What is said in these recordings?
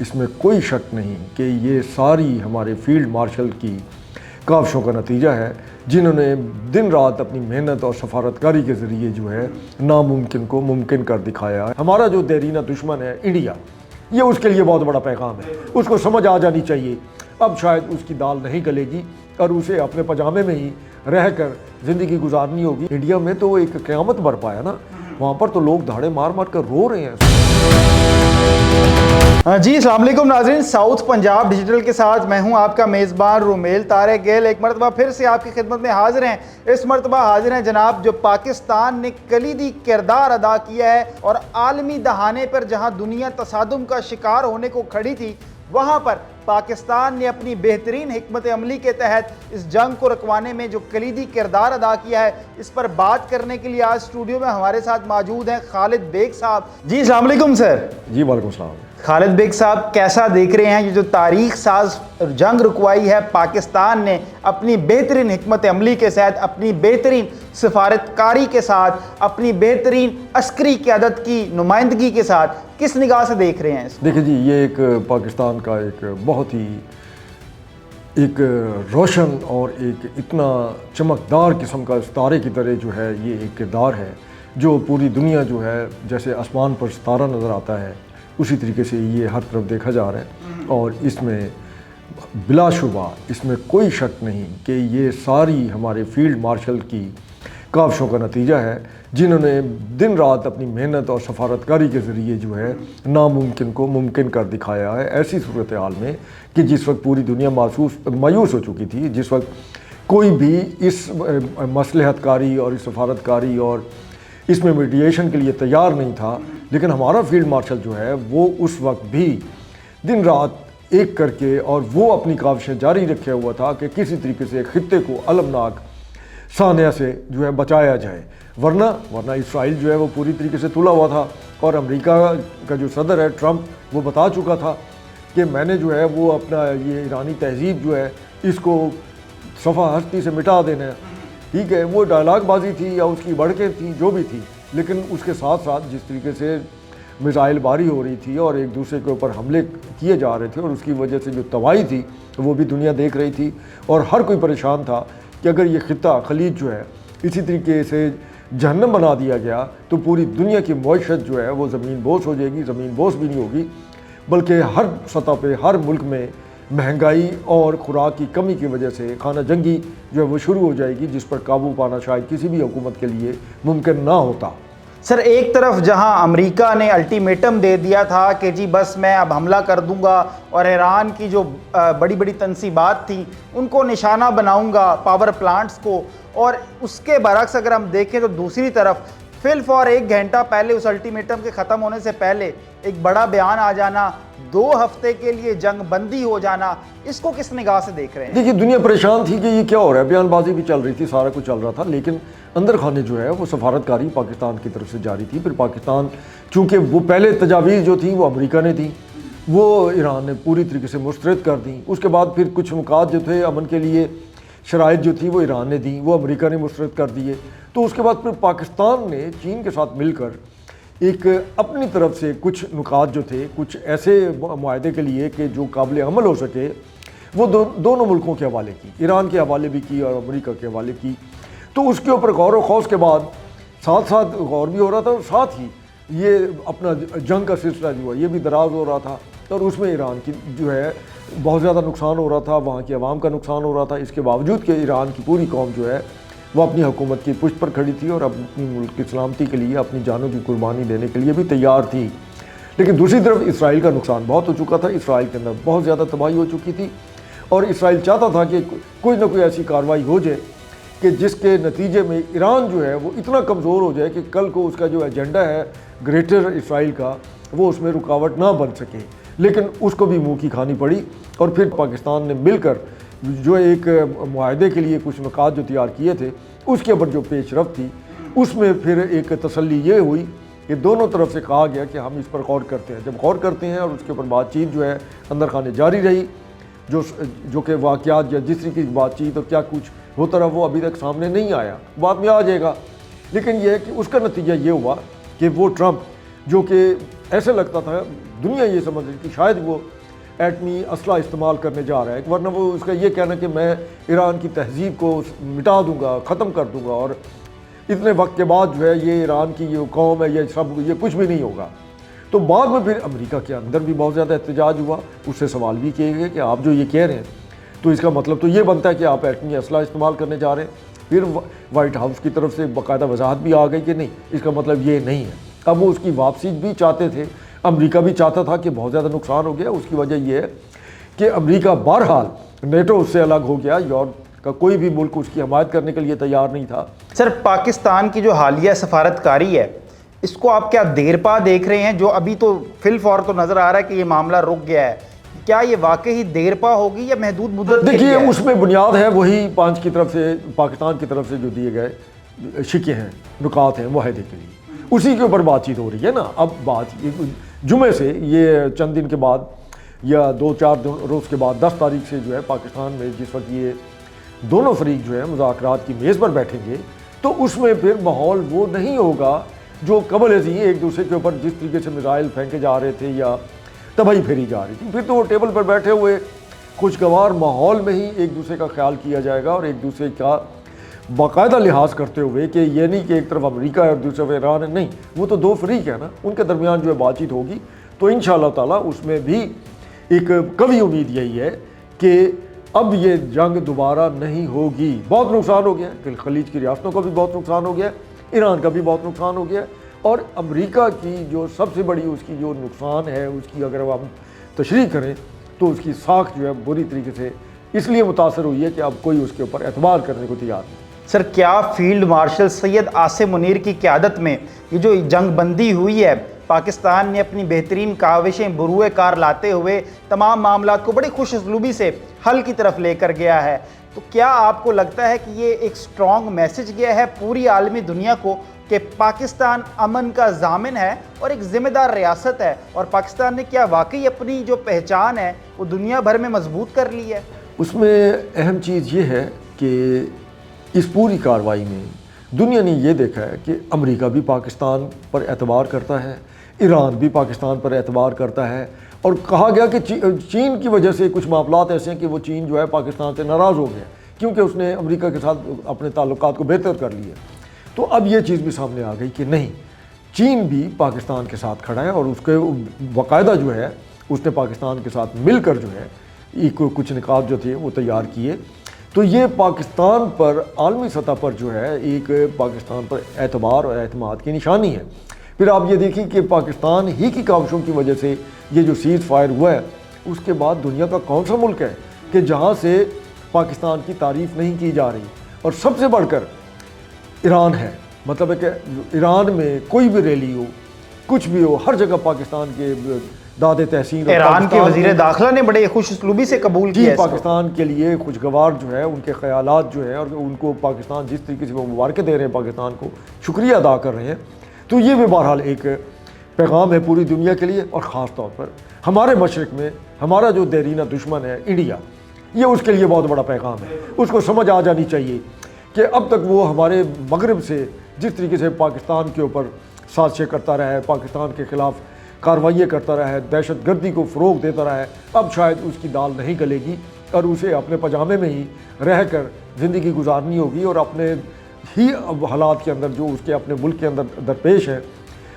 اس میں کوئی شک نہیں کہ یہ ساری ہمارے فیلڈ مارشل کی کاوشوں کا نتیجہ ہے، جنہوں نے دن رات اپنی محنت اور سفارتکاری کے ذریعے جو ہے ناممکن کو ممکن کر دکھایا ہے۔ ہمارا جو دیرینہ دشمن ہے انڈیا، یہ اس کے لیے بہت بڑا پیغام ہے، اس کو سمجھ آ جانی چاہیے اب شاید اس کی دال نہیں گلے گی اور اسے اپنے پجامے میں ہی رہ کر زندگی گزارنی ہوگی۔ انڈیا میں تو ایک قیامت برپا ہے نا، وہاں پر تو لوگ دھاڑے مار مار کر رو رہے ہیں۔ جی السلام علیکم ناظرین، ساؤتھ پنجاب ڈیجیٹل کے ساتھ میں ہوں آپ کا میزبان رومیل طارق گیل، ایک مرتبہ پھر سے آپ کی خدمت میں حاضر ہیں۔ اس مرتبہ حاضر ہیں جناب جو پاکستان نے کلیدی کردار ادا کیا ہے اور عالمی دہانے پر جہاں دنیا تصادم کا شکار ہونے کو کھڑی تھی، وہاں پر پاکستان نے اپنی بہترین حکمت عملی کے تحت اس جنگ کو رکوانے میں جو کلیدی کردار ادا کیا ہے، اس پر بات کرنے کے لیے آج اسٹوڈیو میں ہمارے ساتھ موجود ہیں خالد بیگ صاحب۔ جی السلام علیکم سر۔ جی وعلیکم السلام۔ خالد بیگ صاحب، کیسا دیکھ رہے ہیں یہ جو تاریخ ساز جنگ رکوائی ہے پاکستان نے اپنی بہترین حکمت عملی کے ساتھ، اپنی بہترین سفارتکاری کے ساتھ، اپنی بہترین عسکری قیادت کی نمائندگی کے ساتھ، کس نگاہ سے دیکھ رہے ہیں اس کو؟ دیکھیں جی، یہ ایک پاکستان کا ایک بہت ہی ایک روشن اور ایک اتنا چمکدار قسم کا ستارے کی طرح جو ہے یہ ایک کردار ہے، جو پوری دنیا جو ہے جیسے آسمان پر ستارہ نظر آتا ہے اسی طریقے سے یہ ہر طرف دیکھا جا رہا ہے، اور اس میں بلا شبہ اس میں کوئی شک نہیں کہ یہ ساری ہمارے فیلڈ مارشل کی کاوشوں کا نتیجہ ہے، جنہوں نے دن رات اپنی محنت اور سفارتکاری کے ذریعے جو ہے ناممکن کو ممکن کر دکھایا ہے، ایسی صورتحال میں کہ جس وقت پوری دنیا مایوس ہو چکی تھی، جس وقت کوئی بھی اس مصلحت کاری اور اس سفارتکاری اور اس میں میڈیشن کے لیے تیار نہیں تھا، لیکن ہمارا فیلڈ مارشل جو ہے وہ اس وقت بھی دن رات ایک کر کے اور وہ اپنی کاوشیں جاری رکھے ہوا تھا کہ کسی طریقے سے خطے کو المناک سانحہ سے جو ہے بچایا جائے، ورنہ اسرائیل جو ہے وہ پوری طریقے سے تلا ہوا تھا، اور امریکہ کا جو صدر ہے ٹرمپ، وہ بتا چکا تھا کہ میں نے جو ہے وہ اپنا یہ ایرانی تہذیب جو ہے اس کو صفحہ ہستی سے مٹا دینا ہے۔ ٹھیک ہے، وہ ڈائلاگ بازی تھی یا اس کی بڑھکیں تھیں جو بھی تھی، لیکن اس کے ساتھ ساتھ جس طریقے سے میزائل باری ہو رہی تھی اور ایک دوسرے کے اوپر حملے کیے جا رہے تھے، اور اس کی وجہ سے جو تباہی تھی وہ بھی دنیا دیکھ رہی تھی، اور ہر کوئی پریشان تھا کہ اگر یہ خطہ خلیج جو ہے اسی طریقے سے جہنم بنا دیا گیا تو پوری دنیا کی معیشت جو ہے وہ زمین بوس ہو جائے گی۔ زمین بوس بھی نہیں ہوگی بلکہ ہر سطح پہ ہر ملک میں مہنگائی اور خوراک کی کمی کی وجہ سے خانہ جنگی جو ہے وہ شروع ہو جائے گی، جس پر قابو پانا شاید کسی بھی حکومت کے لیے ممکن نہ ہوتا۔ سر ایک طرف جہاں امریکہ نے الٹیمیٹم دے دیا تھا کہ جی بس میں اب حملہ کر دوں گا اور ایران کی جو بڑی بڑی تنصیبات تھیں ان کو نشانہ بناؤں گا، پاور پلانٹس کو، اور اس کے برعکس اگر ہم دیکھیں تو دوسری طرف فی الفور 1 گھنٹہ پہلے اس الٹیمیٹم کے ختم ہونے سے پہلے ایک بڑا بیان آ جانا، 2 ہفتے کے لیے جنگ بندی ہو جانا، اس کو کس نگاہ سے دیکھ رہے ہیں؟ دیکھیے، دنیا پریشان تھی کہ یہ کیا ہو رہا ہے، بیان بازی بھی چل رہی تھی، سارا کچھ چل رہا تھا، لیکن اندر خانے جو ہے وہ سفارتکاری پاکستان کی طرف سے جاری تھی۔ پھر پاکستان چونکہ وہ پہلے تجاویز جو تھیں وہ امریکہ نے تھیں، وہ ایران نے پوری طریقے سے مسترد کر دیں، اس کے بعد پھر کچھ نکات جو تھے امن کے لیے شرائط جو تھی وہ ایران نے دیں، وہ امریکہ نے مسترد کر دیے، تو اس کے بعد پھر پاکستان نے چین کے ساتھ مل کر ایک اپنی طرف سے کچھ نکات جو تھے، کچھ ایسے معاہدے کے لیے کہ جو قابل عمل ہو سکے، وہ دونوں ملکوں کے حوالے کی، ایران کے حوالے بھی کی اور امریکہ کے حوالے کی۔ تو اس کے اوپر غور و خوض کے بعد ساتھ ساتھ غور بھی ہو رہا تھا، اور ساتھ ہی یہ اپنا جنگ کا سلسلہ جو ہے یہ بھی دراز ہو رہا تھا، اور اس میں ایران کی جو ہے بہت زیادہ نقصان ہو رہا تھا، وہاں کی عوام کا نقصان ہو رہا تھا، اس کے باوجود کہ ایران کی پوری قوم جو ہے وہ اپنی حکومت کی پشت پر کھڑی تھی اور اپنی ملک کی سلامتی کے لیے اپنی جانوں کی قربانی دینے کے لیے بھی تیار تھی۔ لیکن دوسری طرف اسرائیل کا نقصان بہت ہو چکا تھا، اسرائیل کے اندر بہت زیادہ تباہی ہو چکی تھی، اور اسرائیل چاہتا تھا کہ کوئی نہ کوئی ایسی کارروائی ہو جائے کہ جس کے نتیجے میں ایران جو ہے وہ اتنا کمزور ہو جائے کہ کل کو اس کا جو ایجنڈا ہے گریٹر اسرائیل کا وہ اس میں رکاوٹ نہ بن سکے، لیکن اس کو بھی منہ کی کھانی پڑی، اور پھر پاکستان نے مل کر جو ایک معاہدے کے لیے کچھ نکات جو تیار کیے تھے اس کے اوپر جو پیش رفت تھی، اس میں پھر ایک تسلی یہ ہوئی کہ دونوں طرف سے کہا گیا کہ ہم اس پر غور کرتے ہیں۔ جب غور کرتے ہیں اور اس کے اوپر بات چیت جو ہے اندر خانے جاری رہی، جو کہ واقعات یا جس طریقے کی بات چیت اور کیا کچھ ہوتا رہا وہ ابھی تک سامنے نہیں آیا، بعد میں آ جائے گا، لیکن یہ ہے کہ اس کا نتیجہ یہ ہوا کہ وہ ٹرمپ جو کہ ایسے لگتا تھا دنیا یہ سمجھ رہی کہ شاید وہ ایٹمی اسلحہ استعمال کرنے جا رہا ہے، ورنہ وہ اس کا یہ کہنا کہ میں ایران کی تہذیب کو مٹا دوں گا، ختم کر دوں گا، اور اتنے وقت کے بعد جو ہے یہ ایران کی یہ قوم ہے، یہ سب، یہ کچھ بھی نہیں ہوگا۔ تو بعد میں پھر امریکہ کے اندر بھی بہت زیادہ احتجاج ہوا، اس سے سوال بھی کیے گئے کہ آپ جو یہ کہہ رہے ہیں تو اس کا مطلب تو یہ بنتا ہے کہ آپ ایٹمی اسلحہ استعمال کرنے جا رہے ہیں۔ پھر وائٹ ہاؤس کی طرف سے باقاعدہ وضاحت بھی آ گئی کہ نہیں، اس کا مطلب یہ نہیں ہے۔ اب وہ اس کی واپسی بھی چاہتے تھے، امریکہ بھی چاہتا تھا کہ بہت زیادہ نقصان ہو گیا۔ اس کی وجہ یہ ہے کہ امریکہ بہرحال نیٹو اس سے الگ ہو گیا، یورپ کا کوئی بھی ملک اس کی حمایت کرنے کے لیے تیار نہیں تھا۔ سر، پاکستان کی جو حالیہ سفارتکاری ہے اس کو آپ کیا دیر پا دیکھ رہے ہیں؟ جو ابھی تو فی الفور تو نظر آ رہا ہے کہ یہ معاملہ رک گیا ہے، کیا یہ واقعی دیر پا ہوگی یا محدود مدت کے لیے دیکھیے ہے؟ اس میں بنیاد ہے وہی پانچ کی طرف سے، پاکستان کی طرف سے جو دیے گئے شکے ہیں، نکات ہیں معاہدے کے لیے، اسی کے اوپر بات چیت ہو رہی ہے نا۔ اب بات جمعے سے، یہ چند دن کے بعد یا 2-4 روز کے بعد 10 تاریخ سے جو ہے پاکستان میں جس وقت یہ دونوں فریق جو ہے مذاکرات کی میز پر بیٹھیں گے تو اس میں پھر ماحول وہ نہیں ہوگا جو قبل ازیں ایک دوسرے کے اوپر جس طریقے سے میزائل پھینکے جا رہے تھے یا تباہی پھیری جا رہی تھی۔ پھر تو وہ ٹیبل پر بیٹھے ہوئے خوشگوار ماحول میں ہی ایک دوسرے کا خیال کیا جائے گا، اور ایک دوسرے کا باقاعدہ لحاظ کرتے ہوئے کہ یہ نہیں کہ ایک طرف امریکہ ہے اور دوسری طرف ایران ہے، نہیں، وہ تو دو فریق ہیں نا، ان کے درمیان جو ہے بات چیت ہوگی۔ تو انشاءاللہ تعالیٰ اس میں بھی ایک قوی امید یہی ہے کہ اب یہ جنگ دوبارہ نہیں ہوگی۔ بہت نقصان ہو گیا ہے، خلیج کی ریاستوں کا بھی بہت نقصان ہو گیا ہے، ایران کا بھی بہت نقصان ہو گیا ہے، اور امریکہ کی جو سب سے بڑی اس کی جو نقصان ہے اس کی اگر ہم تشریح کریں تو اس کی ساکھ جو ہے بری طریقے سے اس لیے متاثر ہوئی ہے کہ اب کوئی اس کے اوپر اعتبار کرنے کو تیار نہیں۔ سر، کیا فیلڈ مارشل سید عاصم منیر کی قیادت میں یہ جو جنگ بندی ہوئی ہے، پاکستان نے اپنی بہترین کاوشیں بروئے کار لاتے ہوئے تمام معاملات کو بڑی خوش اسلوبی سے حل کی طرف لے کر گیا ہے، تو کیا آپ کو لگتا ہے کہ یہ ایک سٹرونگ میسج گیا ہے پوری عالمی دنیا کو کہ پاکستان امن کا ضامن ہے اور ایک ذمہ دار ریاست ہے، اور پاکستان نے کیا واقعی اپنی جو پہچان ہے وہ دنیا بھر میں مضبوط کر لی ہے؟ اس میں اہم چیز یہ ہے کہ اس پوری کارروائی میں دنیا نے یہ دیکھا ہے کہ امریکہ بھی پاکستان پر اعتبار کرتا ہے، ایران بھی پاکستان پر اعتبار کرتا ہے، اور کہا گیا کہ چین کی وجہ سے کچھ معاملات ایسے ہیں کہ وہ چین جو ہے پاکستان سے ناراض ہو گیا کیونکہ اس نے امریکہ کے ساتھ اپنے تعلقات کو بہتر کر لیے۔ تو اب یہ چیز بھی سامنے آ گئی کہ نہیں، چین بھی پاکستان کے ساتھ کھڑا ہے، اور اس کے باقاعدہ جو ہے اس نے پاکستان کے ساتھ مل کر جو ہے کچھ نکات جو تھے وہ تیار کیے۔ تو یہ پاکستان پر عالمی سطح پر جو ہے ایک پاکستان پر اعتبار اور اعتماد کی نشانی ہے۔ پھر آپ یہ دیکھیں کہ پاکستان ہی کی کاوشوں کی وجہ سے یہ جو سیز فائر ہوا ہے، اس کے بعد دنیا کا کون سا ملک ہے کہ جہاں سے پاکستان کی تعریف نہیں کی جا رہی، اور سب سے بڑھ کر ایران ہے۔ مطلب ہے کہ ایران میں کوئی بھی ریلی ہو، کچھ بھی ہو، ہر جگہ پاکستان کے داد تحسین، ایران کے وزیر داخلہ نے بڑے خوش اسلوبی سے قبول کیا ہے پاکستان کے لیے خوشگوار جو ہے ان کے خیالات جو ہیں، اور ان کو پاکستان جس طریقے سے وہ مبارکیں دے رہے ہیں، پاکستان کو شکریہ ادا کر رہے ہیں۔ تو یہ بھی بہرحال ایک پیغام ہے پوری دنیا کے لیے، اور خاص طور پر ہمارے مشرق میں ہمارا جو دیرینہ دشمن ہے انڈیا، یہ اس کے لیے بہت بڑا پیغام ہے۔ اس کو سمجھ آ جانی چاہیے کہ اب تک وہ ہمارے مغرب سے جس طریقے سے پاکستان کے اوپر سازشیں کرتا رہا ہے، پاکستان کے خلاف کارروائیاں کرتا رہا ہے، دہشت گردی کو فروغ دیتا رہا ہے، اب شاید اس کی دال نہیں گلے گی، اور اسے اپنے پجامے میں ہی رہ کر زندگی گزارنی ہوگی، اور اپنے ہی اب حالات کے اندر جو اس کے اپنے ملک کے اندر درپیش ہیں،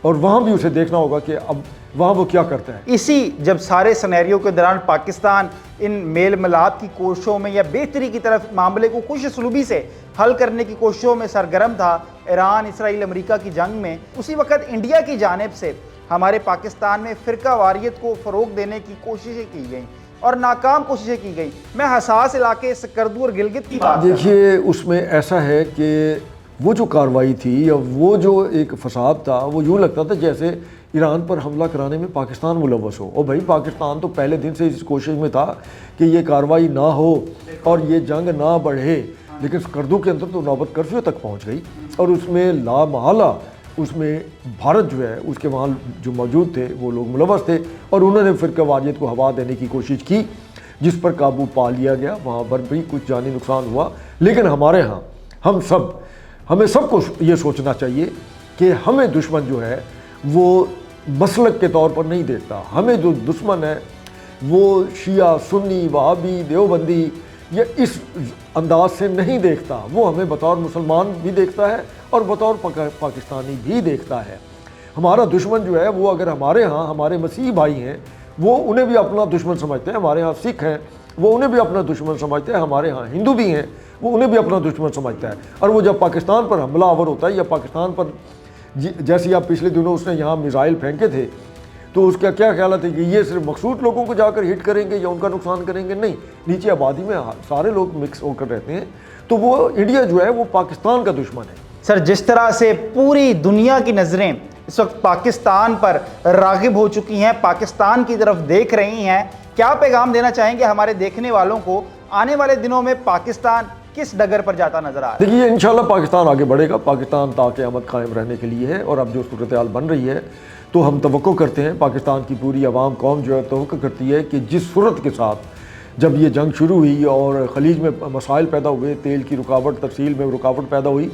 اور وہاں بھی اسے دیکھنا ہوگا کہ اب وہاں وہ کیا کرتا ہے۔ اسی جب سارے سینیریو کے دوران پاکستان ان میل ملاپ کی کوششوں میں یا بہتری کی طرف معاملے کو خوش اسلوبی سے حل کرنے کی کوششوں میں سرگرم تھا، ایران اسرائیل امریکہ کی جنگ میں، اسی وقت انڈیا کی جانب سے ہمارے پاکستان میں فرقہ واریت کو فروغ دینے کی کوششیں کی گئیں اور ناکام کوششیں کی گئیں۔ میں حساس علاقے سکردو اور گلگت کی بات دیکھیے، اس میں ایسا ہے کہ وہ جو کارروائی تھی یا وہ جو ایک فساد تھا، وہ یوں لگتا تھا جیسے ایران پر حملہ کرانے میں پاکستان ملوث ہو، اور بھائی پاکستان تو پہلے دن سے اس کوشش میں تھا کہ یہ کارروائی نہ ہو اور یہ جنگ نہ بڑھے، لیکن سکردو کے اندر تو نوبت کرفیو تک پہنچ گئی، اور اس میں لا محالہ اس میں بھارت جو ہے اس کے وہاں جو موجود تھے وہ لوگ ملوث تھے، اور انہوں نے فرقہ واریت کو ہوا دینے کی کوشش کی، جس پر قابو پا لیا گیا۔ وہاں پر بھی کچھ جانی نقصان ہوا، لیکن ہمارے ہاں ہمیں سب کو یہ سوچنا چاہیے کہ ہمیں دشمن جو ہے وہ مسلک کے طور پر نہیں دیکھتا. ہمیں جو دشمن ہے وہ شیعہ، سنی، وہابی، دیوبندی یہ اس انداز سے نہیں دیکھتا. وہ ہمیں بطور مسلمان بھی دیکھتا ہے اور بطور پاکستانی بھی دیکھتا ہے. ہمارا دشمن جو ہے وہ اگر ہمارے ہاں ہمارے مسیحی بھائی ہیں وہ انہیں بھی اپنا دشمن سمجھتے ہیں. ہمارے ہاں سکھ ہیں وہ انہیں بھی اپنا دشمن سمجھتے ہیں. ہمارے ہاں ہندو بھی ہیں وہ انہیں بھی اپنا دشمن سمجھتا ہے. اور وہ جب پاکستان پر حملہ آور ہوتا ہے یا پاکستان پر جیسے آپ پچھلے دنوں اس نے یہاں میزائل پھینکے تھے تو اس کا کیا خیالات ہے کہ یہ صرف مخصوص لوگوں کو جا کر ہٹ کریں گے یا ان کا نقصان کریں گے؟ نہیں، نیچے آبادی میں سارے لوگ مکس ہو کر رہتے ہیں. تو وہ انڈیا جو ہے وہ پاکستان کا دشمن ہے. سر، جس طرح سے پوری دنیا کی نظریں اس وقت پاکستان پر راغب ہو چکی ہیں، پاکستان کی طرف دیکھ رہی ہیں، کیا پیغام دینا چاہیں گے ہمارے دیکھنے والوں کو؟ آنے والے دنوں میں پاکستان کس ڈگر پر جاتا نظر آ رہا ہے؟ دیکھیے انشاءاللہ پاکستان آگے بڑھے گا. پاکستان تا قیامت قائم رہنے کے لیے ہے. اور اب جو صورتحال بن رہی ہے تو ہم توقع کرتے ہیں، پاکستان کی پوری عوام قوم جو ہے توقع کرتی ہے کہ جس صورت کے ساتھ جب یہ جنگ شروع ہوئی اور خلیج میں مسائل پیدا ہوئے، تیل کی رکاوٹ، ترسیل میں رکاوٹ پیدا ہوئی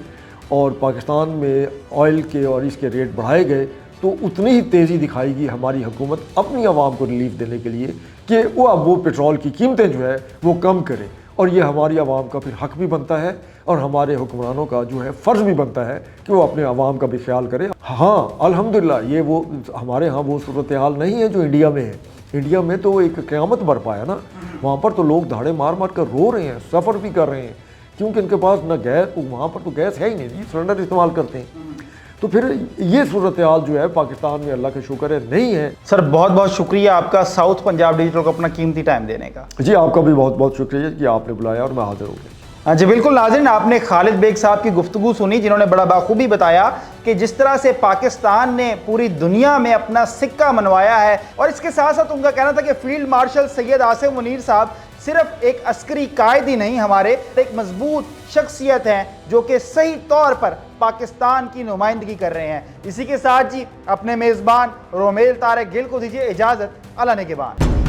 اور پاکستان میں آئل کے اور اس کے ریٹ بڑھائے گئے، تو اتنی ہی تیزی دکھائے گی ہماری حکومت اپنی عوام کو ریلیف دینے کے لیے کہ وہ اب وہ پیٹرول کی قیمتیں جو ہے وہ کم کرے. اور یہ ہماری عوام کا پھر حق بھی بنتا ہے اور ہمارے حکمرانوں کا جو ہے فرض بھی بنتا ہے کہ وہ اپنے عوام کا بھی خیال کرے. ہاں الحمدللہ یہ وہ ہمارے ہاں وہ صورتحال نہیں ہے جو انڈیا میں ہے. انڈیا میں تو ایک قیامت برپا ہے نا. وہاں پر تو لوگ دھاڑے مار مار کر رو رہے ہیں، سفر بھی کر رہے ہیں کیونکہ ان کے پاس نہ گیس، وہاں پر تو گیس ہے ہی نہیں جی، سلنڈر استعمال کرتے ہیں. تو پھر یہ صورتحال جو ہے پاکستان میں اللہ کا شکر ہے نہیں ہے. سر بہت بہت شکریہ آپ کا ساؤتھ پنجاب ڈیجیٹل کو اپنا قیمتی ٹائم دینے کا. جی آپ کا بھی بہت بہت شکریہ کہ آپ نے بلایا اور میں حاضر ہو گیا. جی بالکل ناظرین، آپ نے خالد بیگ صاحب کی گفتگو سنی جنہوں نے بڑا بخوبی بتایا کہ جس طرح سے پاکستان نے پوری دنیا میں اپنا سکہ منوایا ہے. اور اس کے ساتھ ساتھ ان کا کہنا تھا کہ فیلڈ مارشل سید عاصم منیر صاحب صرف ایک عسکری قائد ہی نہیں، ہمارے ایک مضبوط شخصیت ہیں جو کہ صحیح طور پر پاکستان کی نمائندگی کر رہے ہیں. اسی کے ساتھ جی اپنے میزبان رومیل طارق گل کو دیجیے اجازت. اللہ نگہبان.